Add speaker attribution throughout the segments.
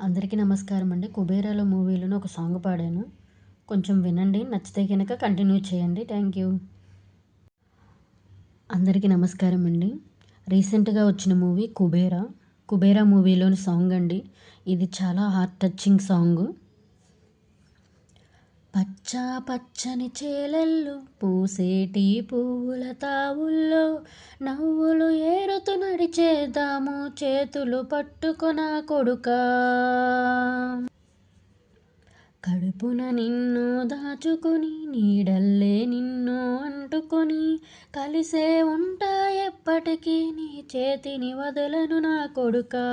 Speaker 1: అందరికీ నమస్కారం అండి. 'కుబేరాలో' మూవీలోనే ఒక సాంగ్ పాడాను. కొంచెం వినండి. నచ్చితే గనక కంటిన్యూ చేయండి. Thank you. అందరికీ నమస్కారం అండి. రీసెంట్‌గా వచ్చిన మూవీ 'కుబేరా'. 'కుబేరా' మూవీలోని సాంగ్ అండి. ఇది చాలా హార్ట్ టచింగ్ సాంగు. పచ్చా పచ్చని చేలల్లో పూసేటి పువ్వుల తావుల్లో నవ్వులు ఏరుతూ నడిచేద్దాము చేతులు పట్టుకొన కొడుకా. కడుపున నిన్ను దాచుకొని నీడల్లే నిన్ను అంటుకొని కలిసే ఉంటా ఎప్పటికీ నీ చేతిని వదలను నా కొడుకా.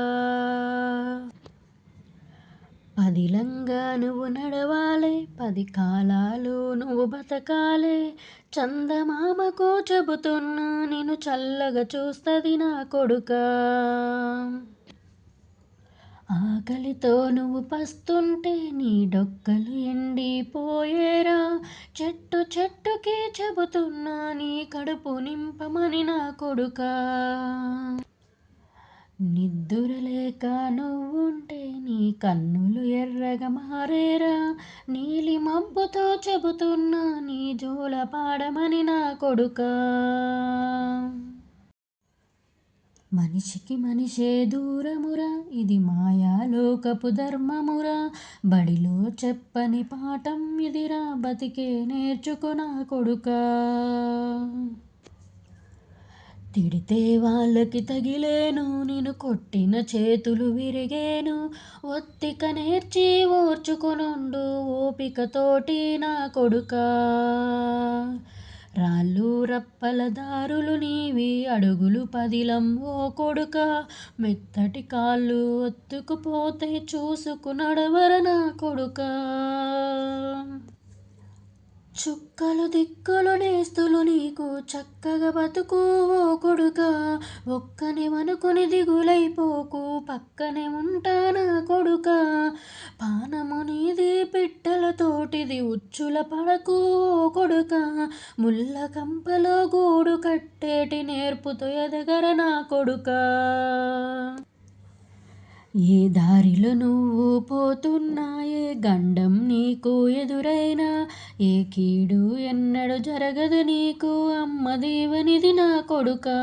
Speaker 1: పదిలంగా నువ్వు నడవాలే 10 కాలాలు నువ్వు బతకాలే చందమామకు చెబుతున్నా నిన్ను చల్లగా చూస్తది నా కొడుకా. ఆకలితో నువ్వు పస్తుంటే నీ డొక్కలు ఎండిపోయేరా చెట్టు చెట్టుకి చెబుతున్నా నీ కడుపు నింపమని నా కొడుకా. నిద్దురలేక నువ్వుంటే నీ కన్నులు ఎర్రగా మారేరా నీలి మబ్బుతో చెబుతున్నా నీ జోల పాడమని నా కొడుకా. మనిషికి మనిషే దూరమురా ఇది మాయాలోకపు ధర్మమురా బడిలో చెప్పని పాఠం ఇదిరా బతికే నేర్చుకునా కొడుకా. తిడితే వాళ్ళకి తగిలేను నిన్ను కొట్టిన చేతులు విరిగేను ఒత్తిక నేర్చి ఓర్చుకొనుండు ఓపికతోటి నా కొడుకా. రాళ్ళు రప్పల దారులు నీవి అడుగులు పదిలం ఓ కొడుక మెత్తటి కాళ్ళు ఒత్తుకుపోతే చూసుకు నడవర నా కొడుకా. చుక్కలు దిక్కులు నేస్తులు నీకు చక్కగా బతుకు ఓ కొడుకా ఒక్కనే వనుకొని దిగులైపోకు పక్కనే ఉంటానా కొడుకా. పానము నీది పిట్టలతోటిది ఉచ్చుల పడకు ఓ కొడుకా ముళ్ళ కంపలో గూడు కట్టేటి నేర్పుతో ఎదగర నా కొడుకా. ఏ దారిలో నువ్వు పోతున్నా ఏ గండం నీకు ఎదురైనా ఏ కీడు ఎన్నడు జరగదు నీకు అమ్మ దీవెనిది నా కొడుకా.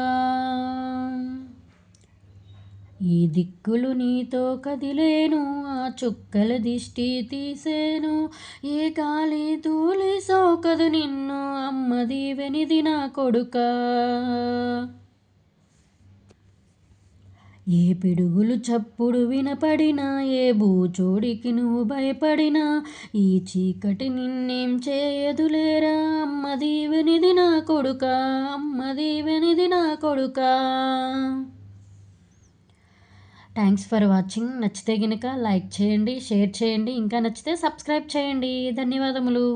Speaker 1: ఈ దిక్కులు నీతో కదిలేను ఆ చుక్కల దిష్టి తీసేను ఏ గాలి తూలి సోకదు నిన్ను అమ్మ దీవెనిది నా కొడుకా. ఏ పిడుగులు చప్పుడు వినపడినా ఏ బూచోడికి నువ్వు భయపడినా ఈ చీకటి నిన్నేం చేయదులేరా అమ్మ దీవెనిది నా కొడుకా అమ్మ దీవెనిది నా కొడుకా. Thanks for watching. నచ్చితే గనుక లైక్ చేయండి షేర్ చేయండి ఇంకా నచ్చితే సబ్స్క్రైబ్ చేయండి. ధన్యవాదములు.